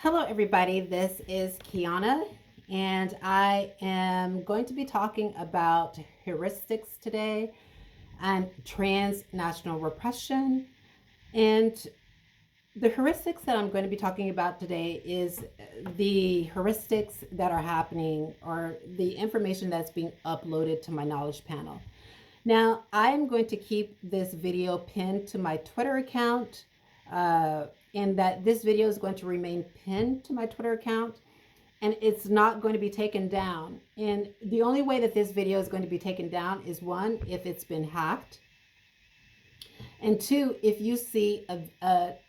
Hello, everybody. This is Kiana, and I am going to be talking about heuristics today and transnational repression. And the heuristics that I'm going to be talking about today is the heuristics that are happening or the information that's being uploaded to my knowledge panel. Now, I'm going to keep this video pinned to my Twitter account, and that this video is going to remain pinned to my Twitter account, and it's not going to be taken down. And the only way that this video is going to be taken down is one, if it's been hacked, and two, if you see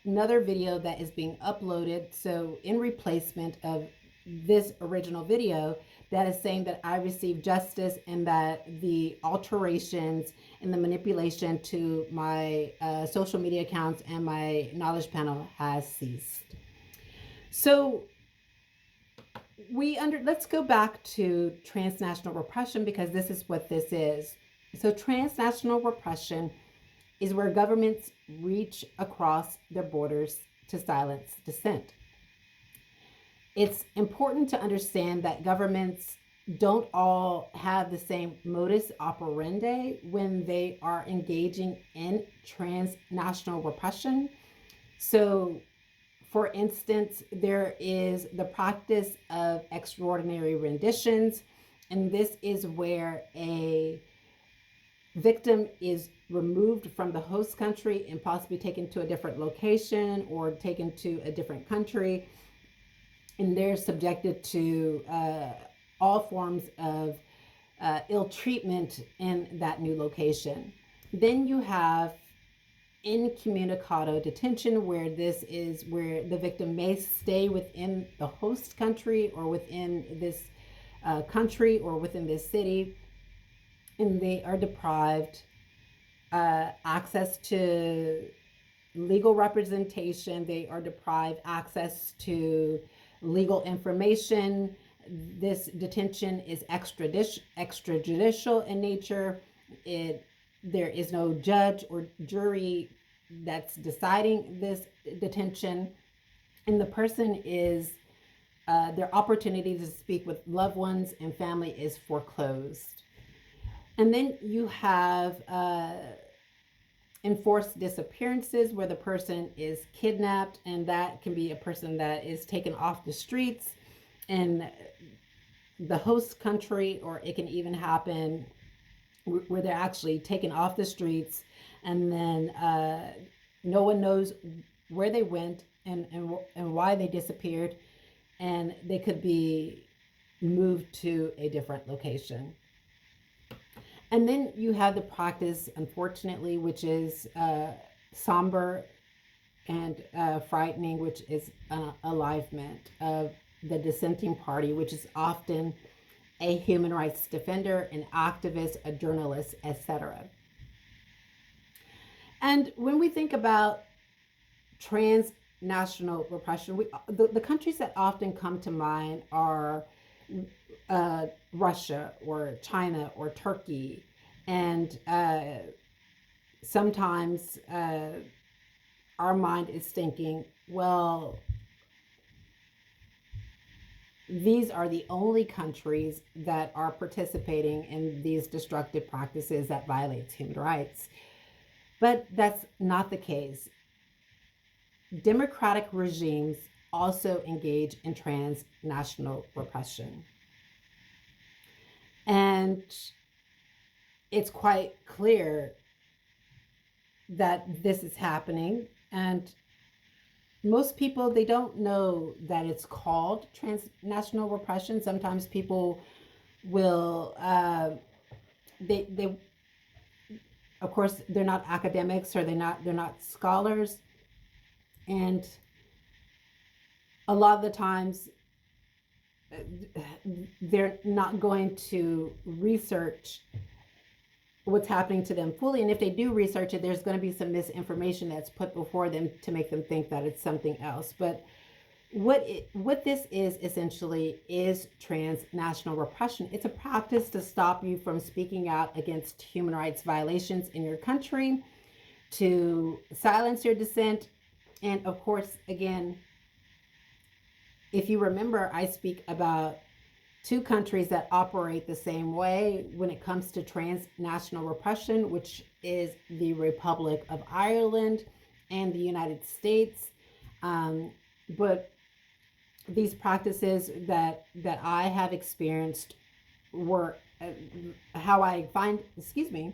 another video that is being uploaded, so in replacement of this original video, that is saying that I received justice and that the alterations and the manipulation to my social media accounts and my knowledge panel has ceased. So let's go back to transnational repression, because this is what this is. So transnational repression is where governments reach across their borders to silence dissent. It's important to understand that governments don't all have the same modus operandi when they are engaging in transnational repression. So, for instance, there is the practice of extraordinary renditions, and this is where a victim is removed from the host country and possibly taken to a different location or taken to a different country, and they're subjected to all forms of ill treatment in that new location. Then you have incommunicado detention, where this is where the victim may stay within the host country or within this country or within this city, and they are deprived access to legal representation. They are deprived access to legal information. This detention is extrajudicial in nature. There is no judge or jury that's deciding this detention, and the person is their opportunity to speak with loved ones and family is foreclosed. And then you have enforced disappearances, where the person is kidnapped, and that can be a person that is taken off the streets in the host country, or it can even happen where they're actually taken off the streets, and then no one knows where they went and why they disappeared, and they could be moved to a different location. And then you have the practice, unfortunately, which is somber and frightening, which is alivement of the dissenting party, which is often a human rights defender, an activist, a journalist, etc. And when we think about transnational repression, the countries that often come to mind are Russia or China or Turkey, and sometimes our mind is thinking, well, these are the only countries that are participating in these destructive practices that violate human rights. But that's not the case. Democratic regimes also engage in transnational repression. And it's quite clear that this is happening. And most people, they don't know that it's called transnational repression. Sometimes people will, they of course, they're not academics, or they're not scholars. And a lot of the times they're not going to research what's happening to them fully. And if they do research it, there's going to be some misinformation that's put before them to make them think that it's something else. But what this is essentially is transnational repression. It's a practice to stop you from speaking out against human rights violations in your country, to silence your dissent, and of course, again, if you remember, I speak about two countries that operate the same way when it comes to transnational repression, which is the Republic of Ireland and the United States. But these practices that I have experienced were how I find, excuse me,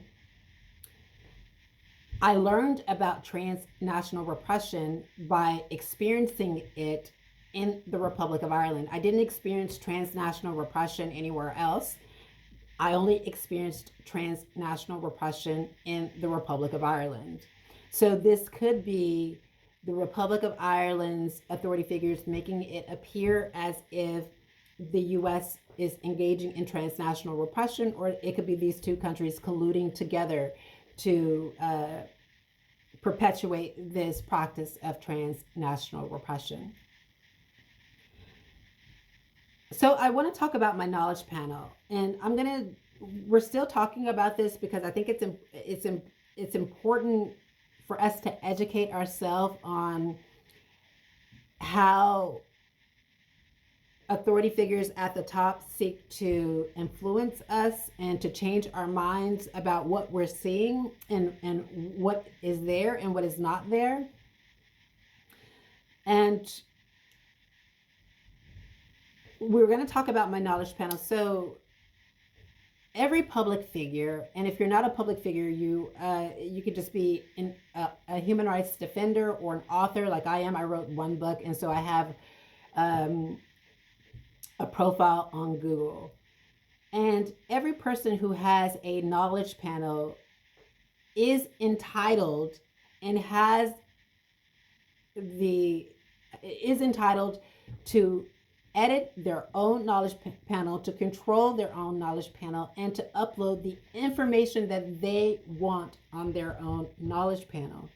I learned about transnational repression by experiencing it in the Republic of Ireland. I didn't experience transnational repression anywhere else. I only experienced transnational repression in the Republic of Ireland. So this could be the Republic of Ireland's authority figures making it appear as if the US is engaging in transnational repression, or it could be these two countries colluding together to perpetuate this practice of transnational repression. So I want to talk about my knowledge panel, and we're still talking about this because I think it's important for us to educate ourselves on how authority figures at the top seek to influence us and to change our minds about what we're seeing and what is there and what is not there. And we're going to talk about my knowledge panel. So every public figure, and if you're not a public figure, you could just be a human rights defender or an author like I am. I wrote one book, and so I have a profile on Google. And every person who has a knowledge panel is entitled and is entitled to edit their own knowledge panel, to control their own knowledge panel, and to upload the information that they want on their own knowledge panel.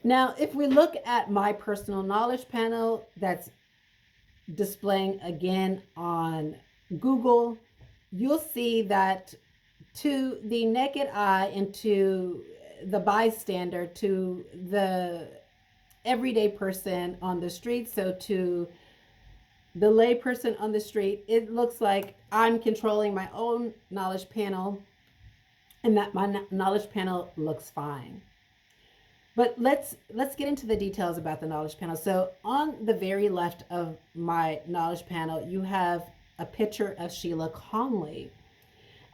Now, if we look at my personal knowledge panel that's displaying again on Google, you'll see that to the naked eye and to the bystander, to the everyday person on the street, so to the lay person on the street, it looks like I'm controlling my own knowledge panel and that my knowledge panel looks fine. But let's get into the details about the knowledge panel. So on the very left of my knowledge panel, you have a picture of Sheila Conley.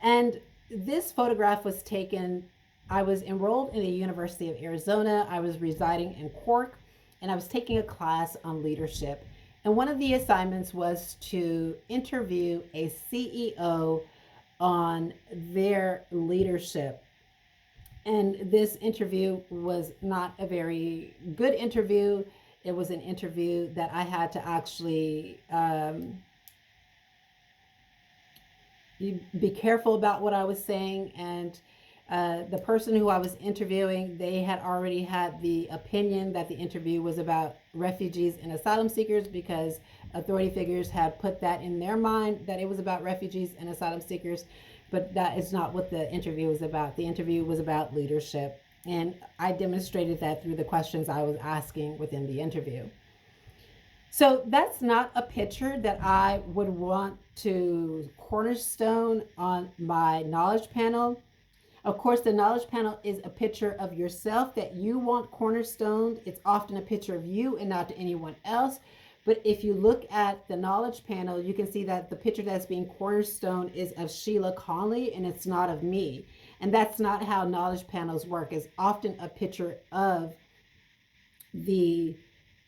And this photograph was taken, I was enrolled in the University of Arizona. I was residing in Cork, and I was taking a class on leadership. And one of the assignments was to interview a CEO on their leadership. And this interview was not a very good interview. It was an interview that I had to actually be careful about what I was saying. And the person who I was interviewing, they had already had the opinion that the interview was about refugees and asylum seekers, because authority figures had put that in their mind, that it was about refugees and asylum seekers. But that is not what the interview was about. The interview was about leadership. And I demonstrated that through the questions I was asking within the interview. So that's not a picture that I would want to cornerstone on my knowledge panel. Of course, the knowledge panel is a picture of yourself that you want cornerstoned. It's often a picture of you and not to anyone else. But if you look at the knowledge panel, you can see that the picture that's being cornerstone is of Sheila Conley, and it's not of me. And that's not how knowledge panels work. It's often a picture of the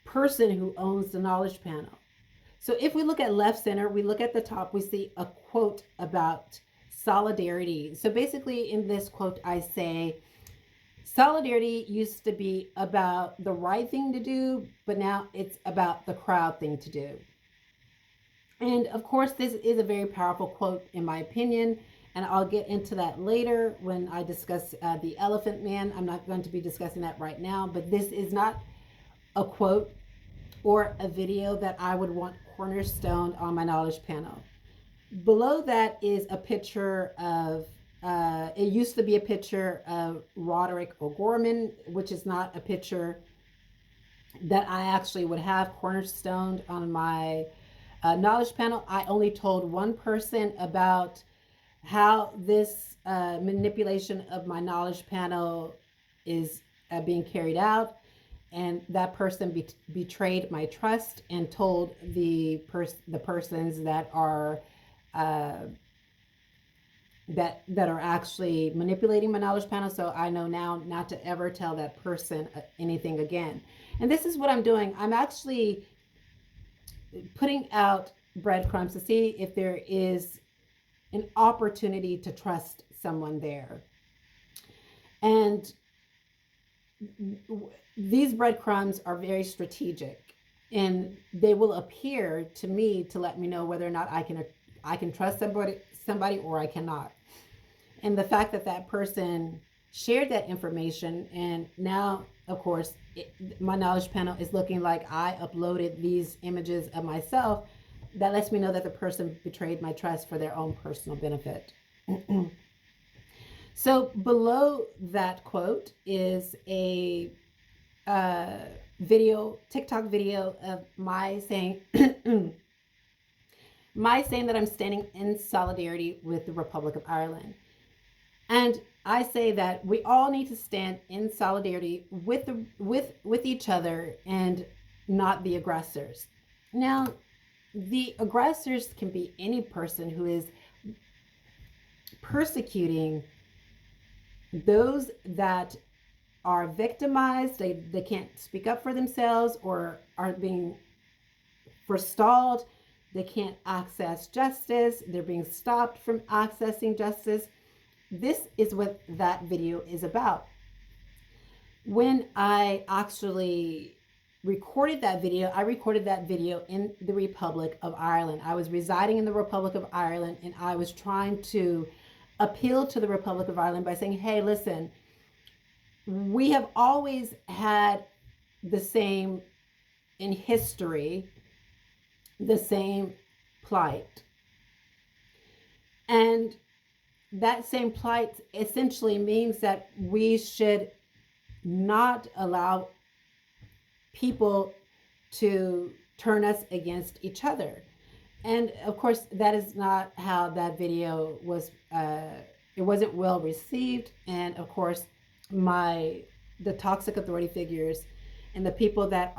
person who owns the knowledge panel. So if we look at left center, we look at the top, we see a quote about solidarity. So basically in this quote, I say, solidarity used to be about the right thing to do, but now it's about the crowd thing to do. And of course, this is a very powerful quote in my opinion, and I'll get into that later when I discuss the Elephant Man. I'm not going to be discussing that right now, but this is not a quote or a video that I would want cornerstone on my knowledge panel. Below that is a picture of it used to be a picture of Roderick O'Gorman, which is not a picture that I actually would have cornerstoned on my knowledge panel. I only told one person about how this manipulation of my knowledge panel is being carried out, and that person betrayed my trust and told the persons that are uh, that are actually manipulating my knowledge panel. So I know now not to ever tell that person anything again. And this is what I'm doing. I'm actually putting out breadcrumbs to see if there is an opportunity to trust someone there. And these breadcrumbs are very strategic, and they will appear to me to let me know whether or not I can trust somebody or I cannot. And the fact that that person shared that information, and now of course my knowledge panel is looking like I uploaded these images of myself, that lets me know that the person betrayed my trust for their own personal benefit. So below that quote is a TikTok video of my saying that I'm standing in solidarity with the Republic of Ireland. And I say that we all need to stand in solidarity with each other and not the aggressors. Now, the aggressors can be any person who is persecuting those that are victimized. They can't speak up for themselves or are being forestalled. They can't access justice. They're being stopped from accessing justice. This is what that video is about. When I actually recorded that video, I recorded that video in the Republic of Ireland. I was residing in the Republic of Ireland, and I was trying to appeal to the Republic of Ireland by saying, hey, listen, we have always had the same, in history, the same plight. And that same plight essentially means that we should not allow people to turn us against each other. And of course, that is not how that video was. It wasn't well received. And of course, the toxic authority figures and the people that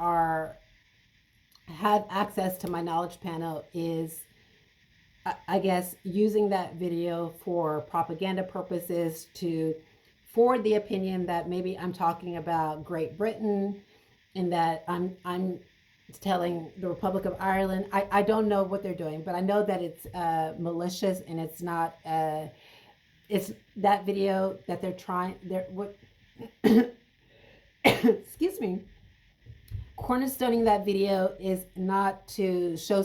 have access to my knowledge panel is, I guess, using that video for propaganda purposes to forward the opinion that maybe I'm talking about Great Britain and that I'm telling the Republic of Ireland. I don't know what they're doing, but I know that it's malicious, and it's not. It's that video that excuse me. Cornerstoning that video is not to show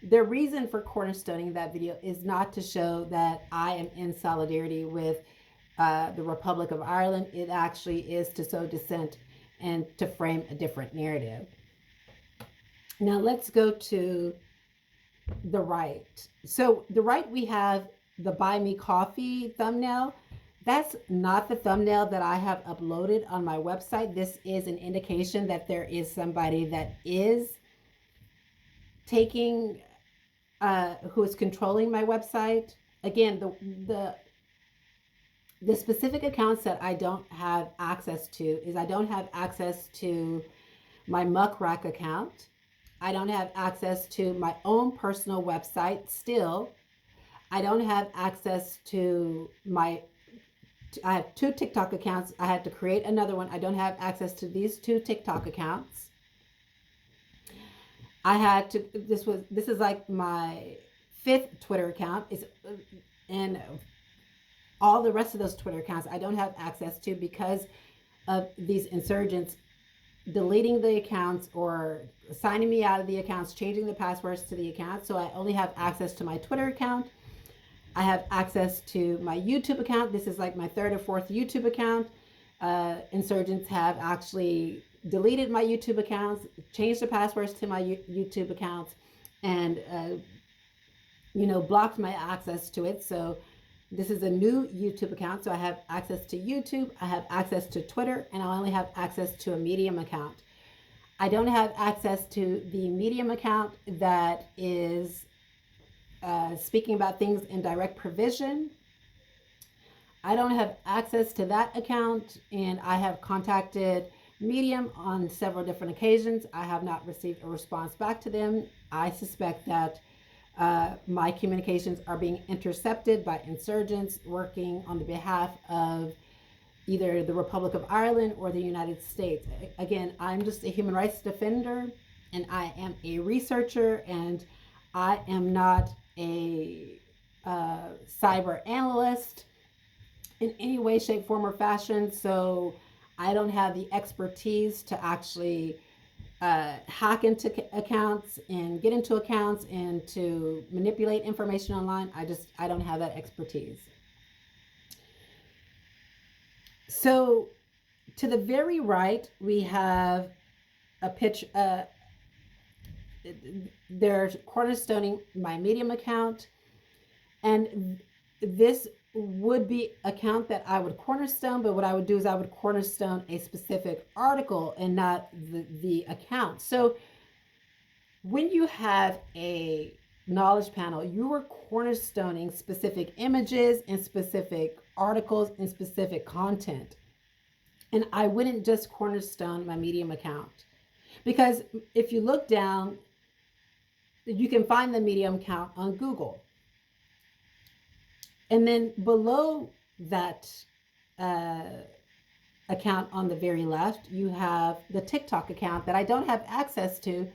the reason for cornerstoning that video is not to show that I am in solidarity with the Republic of Ireland. It actually is to sow dissent and to frame a different narrative. Now let's go to the right. So the right, we have the Buy Me Coffee thumbnail. That's not the thumbnail that I have uploaded on my website. This is an indication that there is somebody that is taking, who is controlling my website. Again, the specific accounts that I don't have access to is I don't have access to my Muck Rack account. I don't have access to my own personal website still. I don't have access to I have 2 TikTok accounts. I had to create another one. I don't have access to these 2 TikTok accounts. This is like my 5th Twitter account. And all the rest of those Twitter accounts I don't have access to because of these insurgents deleting the accounts or signing me out of the accounts, changing the passwords to the account. So I only have access to my Twitter account. I have access to my YouTube account. This is like my 3rd or 4th YouTube account. Insurgents have actually deleted my YouTube accounts, changed the passwords to my YouTube accounts, and blocked my access to it. So This is a new YouTube account, so I have access to YouTube, I have access to Twitter, and I only have access to a Medium account. I don't have access to the Medium account that is speaking about things in direct provision. I don't have access to that account, and I have contacted Medium on several different occasions. I have not received a response back to them. I suspect that my communications are being intercepted by insurgents working on the behalf of either the Republic of Ireland or the United States. Again, I'm just a human rights defender, and I am a researcher, and I am not a cyber analyst in any way, shape, form, or fashion. So I don't have the expertise to actually hack into accounts and get into accounts and to manipulate information online. I don't have that expertise. So to the very right, we have a pitch. They're cornerstoning my Medium account, and this would be account that I would cornerstone, but what I would do is I would cornerstone a specific article and not the account. So when you have a knowledge panel, you are cornerstoning specific images and specific articles and specific content. And I wouldn't just cornerstone my Medium account, because if you look down, you can find the Medium account on Google. And then below that account on the very left, you have the TikTok account that I don't have access to,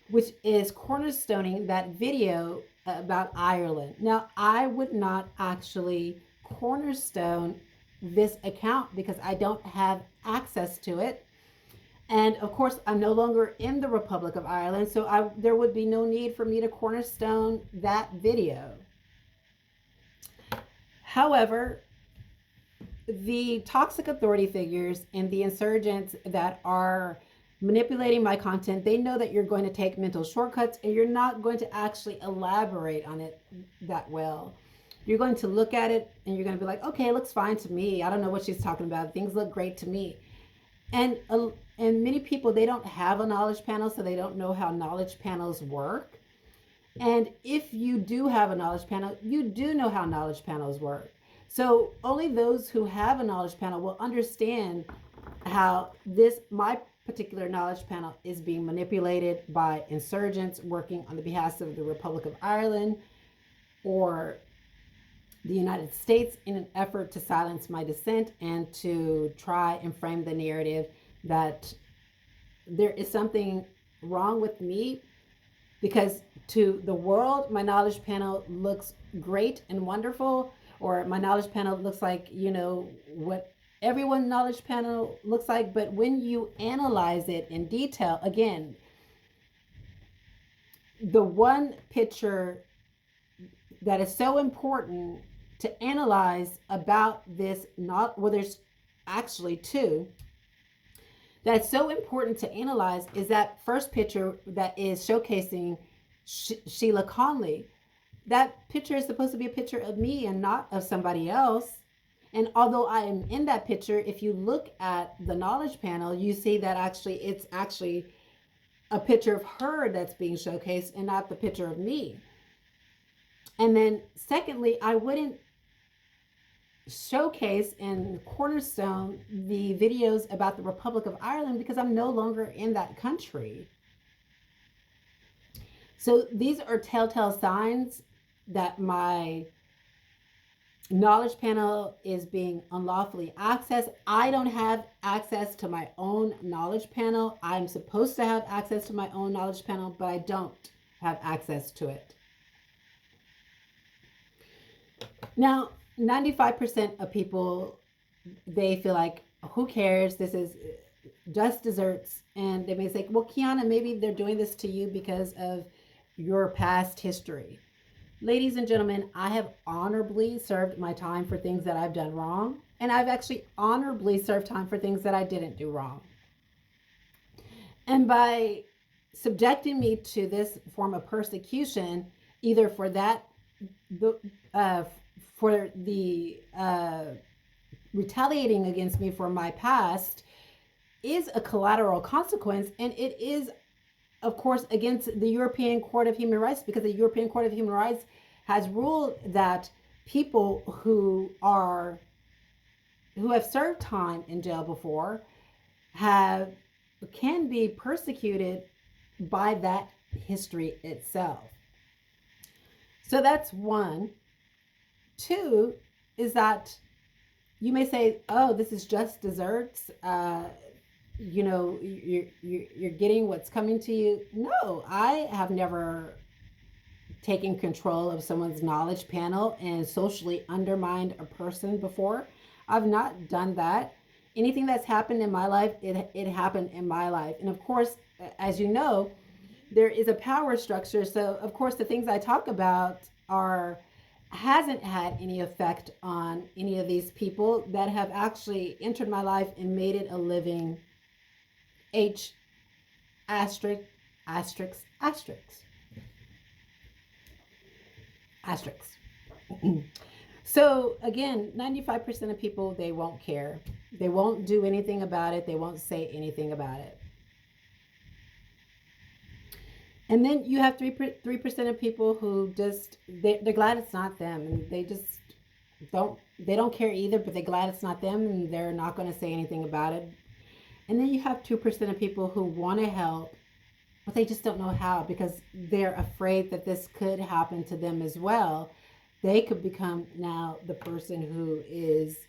which is cornerstoning that video about Ireland. Now, I would not actually cornerstone this account because I don't have access to it. And of course, I'm no longer in the Republic of Ireland, so there would be no need for me to cornerstone that video. However, the toxic authority figures and the insurgents that are manipulating my content, they know that you're going to take mental shortcuts and you're not going to actually elaborate on it that well. You're going to look at it and you're going to be like, okay, it looks fine to me. I don't know what she's talking about. Things look great to me. And many people, they don't have a knowledge panel, so they don't know how knowledge panels work. And if you do have a knowledge panel, you do know how knowledge panels work. So only those who have a knowledge panel will understand how my particular knowledge panel is being manipulated by insurgents working on the behalf of the Republic of Ireland or the United States in an effort to silence my dissent and to try and frame the narrative that there is something wrong with me, because to the world, my knowledge panel looks great and wonderful, or my knowledge panel looks like, what everyone's knowledge panel looks like. But when you analyze it in detail, again, the one picture that is so important to analyze about this, there's actually two, that's so important to analyze is that first picture that is showcasing Sheila Conley. That picture is supposed to be a picture of me and not of somebody else. And although I am in that picture, if you look at the knowledge panel, you see that it's actually a picture of her that's being showcased and not the picture of me. And then secondly, I wouldn't showcase and cornerstone the videos about the Republic of Ireland because I'm no longer in that country. So these are telltale signs that my knowledge panel is being unlawfully accessed. I don't have access to my own knowledge panel. I'm supposed to have access to my own knowledge panel, but I don't have access to it. Now, 95% of people, they feel like, who cares? This is just desserts. And they may say, well, Kiana, maybe they're doing this to you because of your past history. Ladies and gentlemen, I have honorably served my time for things that I've done wrong. And I've actually honorably served time for things that I didn't do wrong. And by subjecting me to this form of persecution, either for that, for the retaliating against me for my past is a collateral consequence, and it is, of course, against the European Court of Human Rights, because the European Court of Human Rights has ruled that people who have served time in jail before have can be persecuted by that history itself. So that's one. Two is that you may say, "Oh, this is just desserts. You're getting what's coming to you." No, I have never taken control of someone's knowledge panel and socially undermined a person before. I've not done that. Anything that's happened in my life, it happened in my life. And of course, as you know, there is a power structure. So of course, the things I talk about hasn't had any effect on any of these people that have actually entered my life and made it a living H asterisk asterisk asterisk asterisk. So again, 95% of people, they won't care. They won't do anything about it. They won't say anything about it. And then you have 3% of people who just they're glad it's not them, and they just don't care either, but they're glad it's not them, and they're not going to say anything about it. And then you have 2% of people who want to help, but they just don't know how, because they're afraid that this could happen to them as well. They could become now the person who is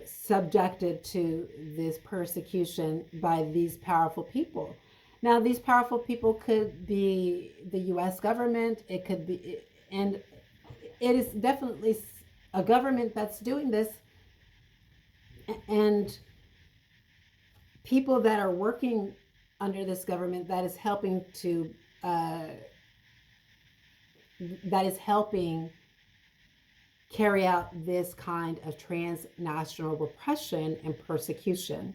subjected to this persecution by these powerful people. Now, these powerful people could be the U.S. government. It could be, and it is definitely a government that's doing this, and people that are working under this government that is helping carry out this kind of transnational repression and persecution.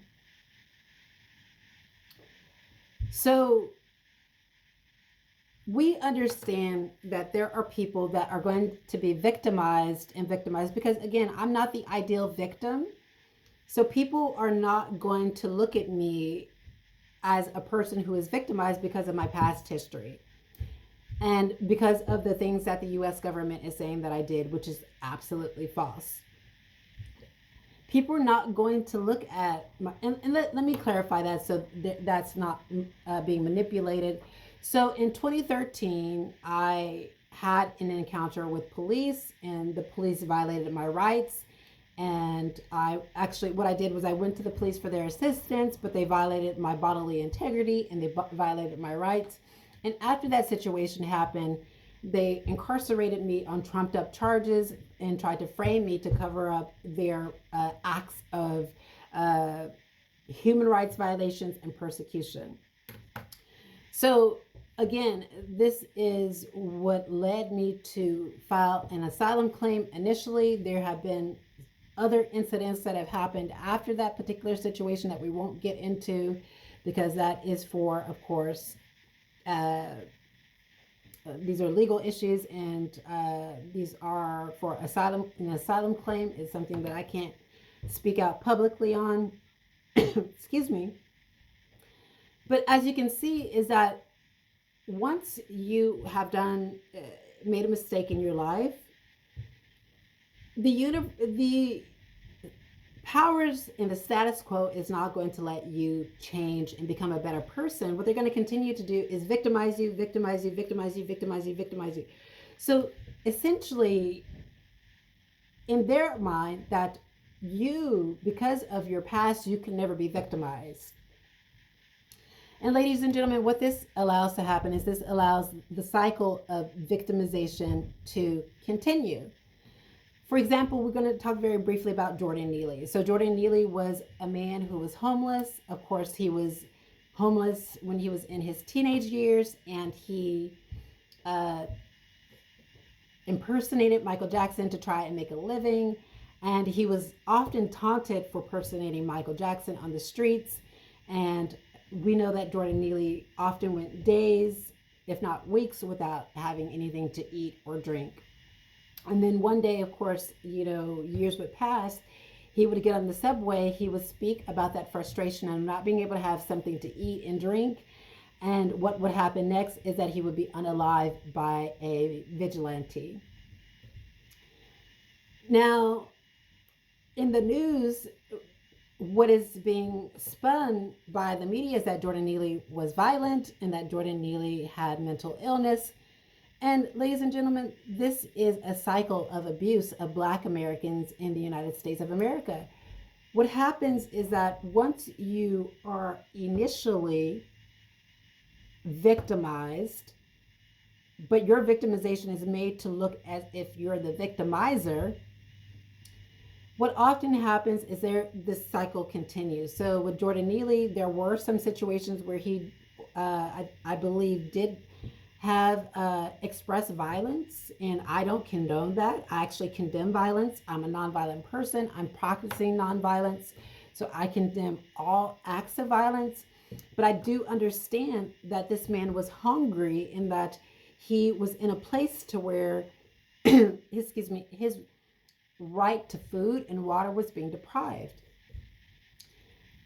So we understand that there are people that are going to be victimized because, again, I'm not the ideal victim. So people are not going to look at me as a person who is victimized because of my past history and because of the things that the U.S. government is saying that I did, which is absolutely false. People are not going to look at let me clarify that so that's not being manipulated. So in 2013, I had an encounter with police, and the police violated my rights. And what I did was I went to the police for their assistance, but they violated my bodily integrity and they violated my rights. And after that situation happened, they incarcerated me on trumped up charges and tried to frame me to cover up their acts of human rights violations and persecution. So again, this is what led me to file an asylum claim. Initially, there have been other incidents that have happened after that particular situation that we won't get into, because that is for, of course, these are legal issues, and these are for asylum. An asylum claim is something that I can't speak out publicly on. Excuse me. But as you can see, is that once you have made a mistake in your life, the powers in the status quo is not going to let you change and become a better person. What they're going to continue to do is victimize you, victimize you, victimize you, victimize you, victimize you. So essentially, in their mind, that you, because of your past, you can never be victimized. And ladies and gentlemen, what this allows to happen is this allows the cycle of victimization to continue. For example, we're going to talk very briefly about Jordan Neely. So Jordan Neely was a man who was homeless. Of course, he was homeless when he was in his teenage years, and he impersonated Michael Jackson to try and make a living. And he was often taunted for impersonating Michael Jackson on the streets. And we know that Jordan Neely often went days, if not weeks, without having anything to eat or drink. And then one day, of course, years would pass. He would get on the subway. He would speak about that frustration of not being able to have something to eat and drink. And what would happen next is that he would be unalived by a vigilante. Now, in the news, what is being spun by the media is that Jordan Neely was violent and that Jordan Neely had mental illness. And ladies and gentlemen, this is a cycle of abuse of Black Americans in the United States of America. What happens is that once you are initially victimized, but your victimization is made to look as if you're the victimizer, what often happens is this cycle continues. So with Jordan Neely, there were some situations where he, I believe, did have expressed violence, and I don't condone that. I actually condemn violence. I'm a nonviolent person. I'm practicing nonviolence, so I condemn all acts of violence. But I do understand that this man was hungry and that he was in a place to where, his right to food and water was being deprived.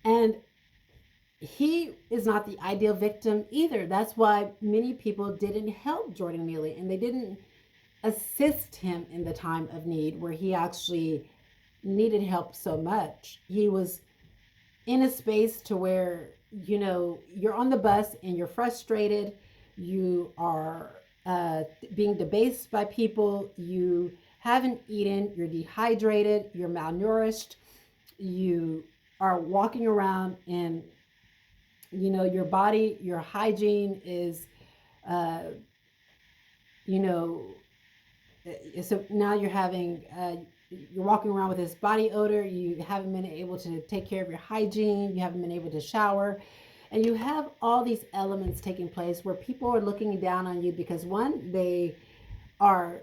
And he is not the ideal victim either. That's why many people didn't help Jordan Neely and they didn't assist him in the time of need where he actually needed help so much. He was in a space to where, you're on the bus and you're frustrated, you are being debased by people, you haven't eaten, you're dehydrated, you're malnourished, you are walking around in, your body, your hygiene is, so now you're walking around with this body odor, you haven't been able to take care of your hygiene, you haven't been able to shower, and you have all these elements taking place where people are looking down on you because one, they are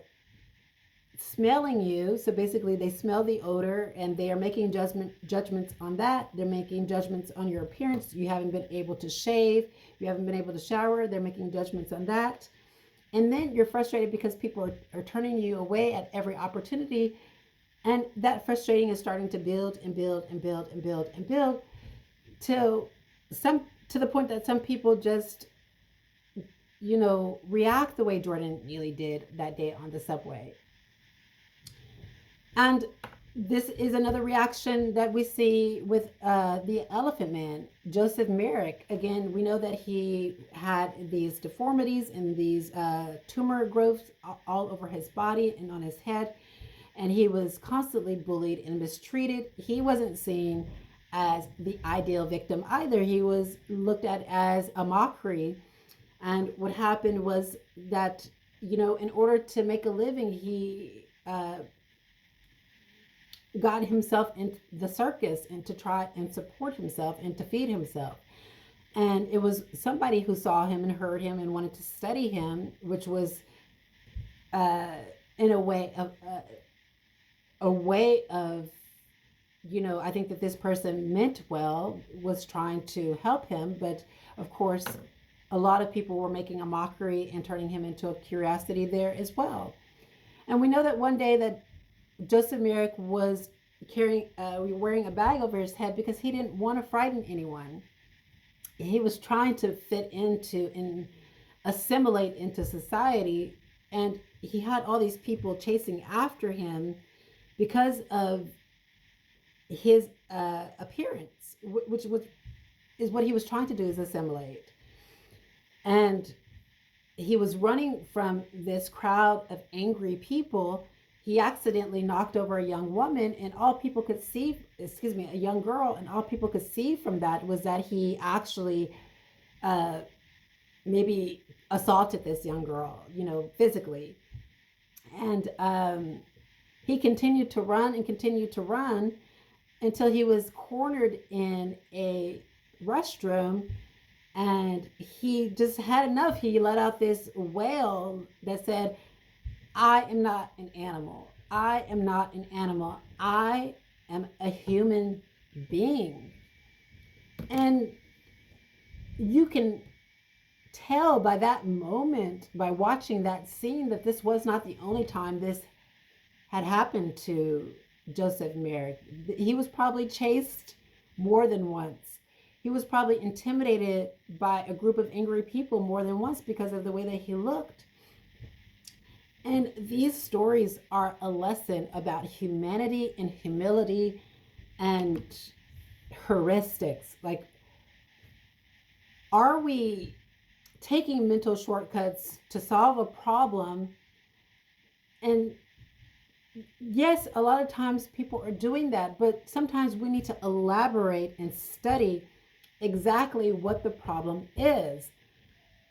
smelling you. So basically they smell the odor and they are making judgments on that. They're making judgments on your appearance. You haven't been able to shave, you haven't been able to shower, they're making judgments on that. And then you're frustrated because people are turning you away at every opportunity, and that frustrating is starting to build and build and build and build and build till to the point that some people just react the way Jordan Neely did that day on the subway. And this is another reaction that we see with the Elephant Man, Joseph Merrick. Again, we know that he had these deformities and these tumor growths all over his body and on his head, and he was constantly bullied and mistreated. He wasn't seen as the ideal victim either. He was looked at as a mockery. And what happened was that, in order to make a living, he got himself into the circus and to try and support himself and to feed himself. And it was somebody who saw him and heard him and wanted to study him, which was in a way of I think that this person meant well, was trying to help him, but of course a lot of people were making a mockery and turning him into a curiosity there as well. And we know that one day that Joseph Merrick was wearing a bag over his head because he didn't want to frighten anyone. He was trying to fit into and assimilate into society, and he had all these people chasing after him because of his appearance, which is what he was trying to do, is assimilate. And he was running from this crowd of angry people. He accidentally knocked over a young woman, and all people could see, a young girl, and all people could see from that was that he actually maybe assaulted this young girl, physically. And he continued to run until he was cornered in a restroom, and he just had enough. He let out this wail that said, "I am not an animal. I am not an animal. I am a human being." And you can tell by that moment, by watching that scene, that this was not the only time this had happened to Joseph Merrick. He was probably chased more than once. He was probably intimidated by a group of angry people more than once because of the way that he looked. And these stories are a lesson about humanity and humility and heuristics. Like, are we taking mental shortcuts to solve a problem? And yes, a lot of times people are doing that, but sometimes we need to elaborate and study exactly what the problem is.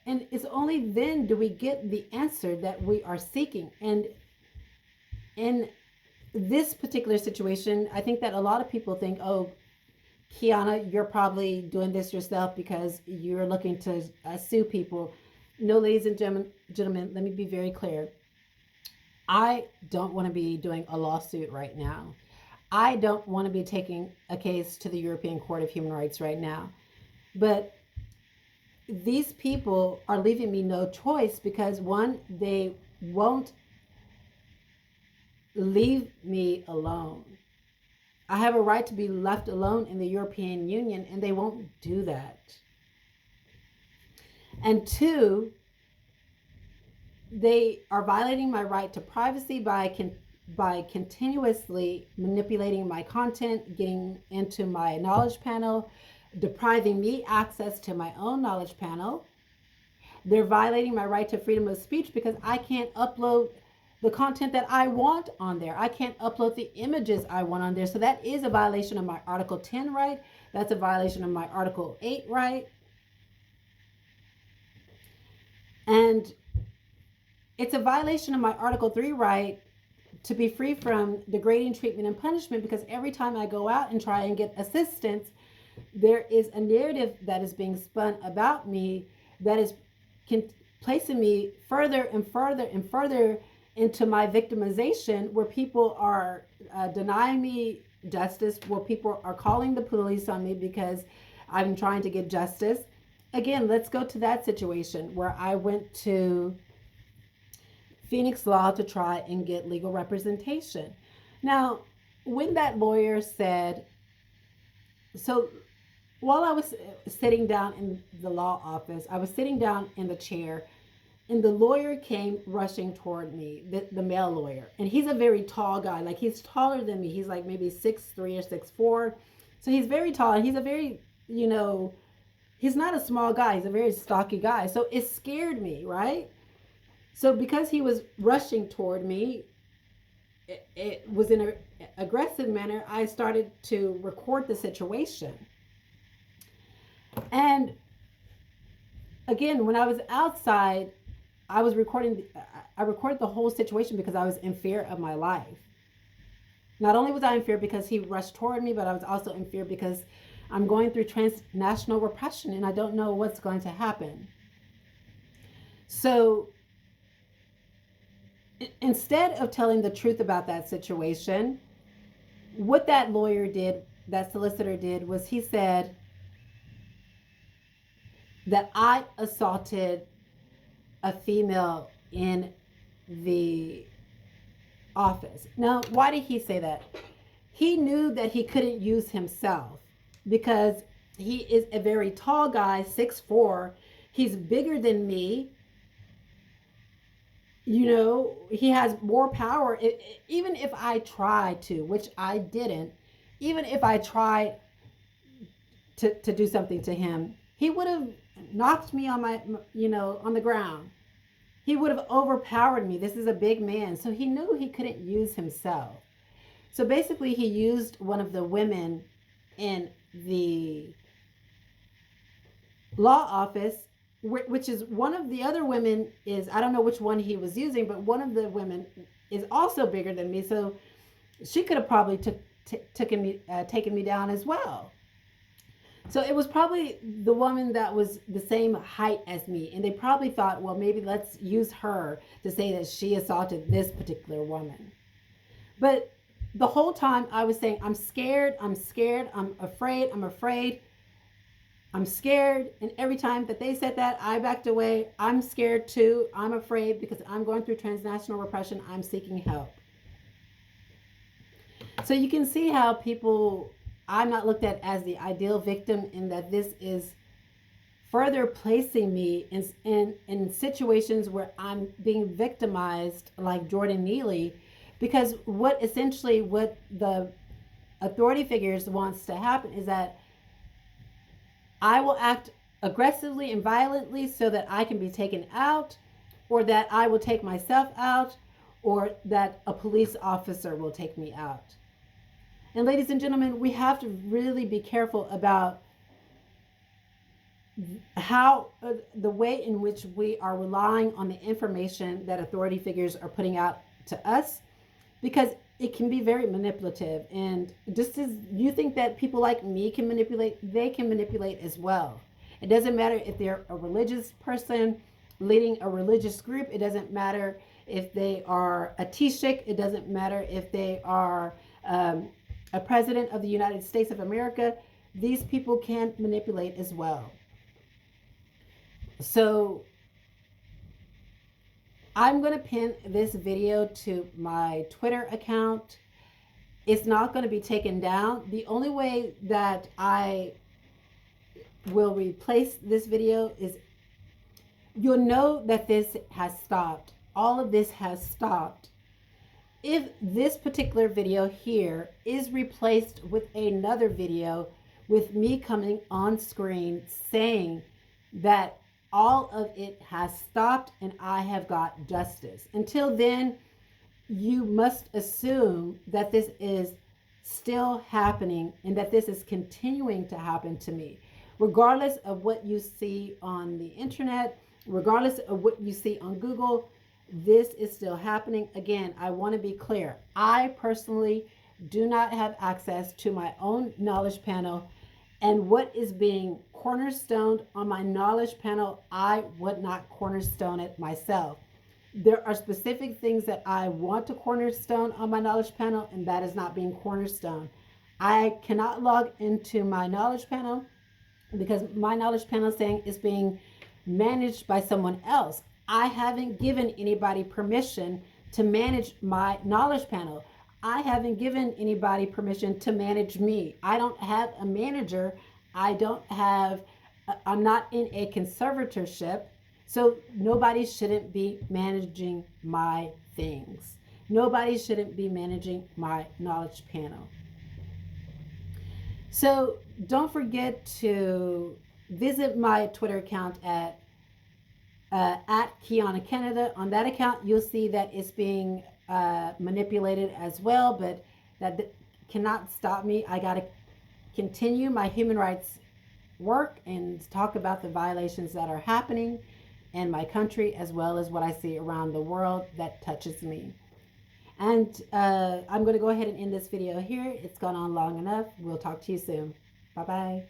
And it's only then do we get the answer that we are seeking. And in this particular situation, I think that a lot of people think, oh, Kiana, you're probably doing this yourself because you're looking to sue people. No, ladies and gentlemen, let me be very clear. I don't want to be doing a lawsuit right now. I don't want to be taking a case to the European Court of Human Rights right now. But these people are leaving me no choice because, one, they won't leave me alone. I have a right to be left alone in the European Union, and they won't do that. And two, they are violating my right to privacy by continuously manipulating my content, getting into my knowledge panel, depriving me access to my own knowledge panel. They're violating my right to freedom of speech because I can't upload the content that I want on there. I can't upload the images I want on there. So that is a violation of my Article 10 right. That's a violation of my Article 8 right. And it's a violation of my Article 3 right to be free from degrading treatment and punishment, because every time I go out and try and get assistance, there is a narrative that is being spun about me that is placing me further and further and further into my victimization, where people are denying me justice, where people are calling the police on me because I'm trying to get justice. Again, let's go to that situation where I went to Phoenix Law to try and get legal representation. Now, when that lawyer said, so while I was sitting down in the law office, I was sitting down in the chair, and the lawyer came rushing toward me, the male lawyer. And he's a very tall guy. Like, he's taller than me. He's like maybe 6'3" or 6'4". So he's very tall. And he's a very, he's not a small guy. He's a very stocky guy. So it scared me, right? So because he was rushing toward me, it was in an aggressive manner, I started to record the situation. And again, when I was outside, I recorded the whole situation because I was in fear of my life. Not only was I in fear because he rushed toward me, but I was also in fear because I'm going through transnational repression and I don't know what's going to happen. So instead of telling the truth about that situation, what that lawyer did, that solicitor did, was he said that I assaulted a female in the office. Now, why did he say that? He knew that he couldn't use himself because he is a very tall guy, 6'4". He's bigger than me. He has more power. Even if I tried to, which I didn't, even if I tried to do something to him, he would have knocked me on on the ground. He would have overpowered me. This is a big man. So he knew he couldn't use himself. So basically he used one of the women in the law office, which is one of the other women is, I don't know which one he was using, but one of the women is also bigger than me. So she could have probably taken me down as well. So it was probably the woman that was the same height as me. And they probably thought, well, maybe let's use her to say that she assaulted this particular woman. But the whole time I was saying, I'm scared, I'm scared, I'm afraid, I'm afraid, I'm scared. And every time that they said that, I backed away. I'm scared too. I'm afraid because I'm going through transnational repression. I'm seeking help. So you can see how people, I'm not looked at as the ideal victim, in that this is further placing me in situations where I'm being victimized, like Jordan Neely, because what the authority figures wants to happen is that I will act aggressively and violently so that I can be taken out, or that I will take myself out, or that a police officer will take me out. And ladies and gentlemen, we have to really be careful about how the way in which we are relying on the information that authority figures are putting out to us, because it can be very manipulative. And just as you think that people like me can manipulate, they can manipulate as well. It doesn't matter if they're a religious person leading a religious group. It doesn't matter if they are a Taoiseach. It doesn't matter if they are a president of the United States of America. These people can manipulate as well. So I'm going to pin this video to my Twitter account. It's not going to be taken down. The only way that I will replace this video is you'll know that this has stopped. All of this has stopped if this particular video here is replaced with another video with me coming on screen saying that all of it has stopped and I have got justice. Until then, you must assume that this is still happening and that this is continuing to happen to me. Regardless of what you see on the internet, regardless of what you see on Google, this is still happening. Again, I want to be clear. I personally do not have access to my own knowledge panel, and what is being cornerstoned on my knowledge panel, I would not cornerstone it myself. There are specific things that I want to cornerstone on my knowledge panel, and that is not being cornerstoned. I cannot log into my knowledge panel because my knowledge panel is saying it's being managed by someone else. I haven't given anybody permission to manage my knowledge panel. I haven't given anybody permission to manage me. I don't have a manager. I'm not in a conservatorship. So nobody shouldn't be managing my things. Nobody shouldn't be managing my knowledge panel. So don't forget to visit my Twitter account at Kiana Canada. On that account, you'll see that it's being manipulated as well, but that cannot stop me. I got to continue my human rights work and talk about the violations that are happening in my country, as well as what I see around the world that touches me. And I'm going to go ahead and end this video here. It's gone on long enough. We'll talk to you soon. Bye-bye.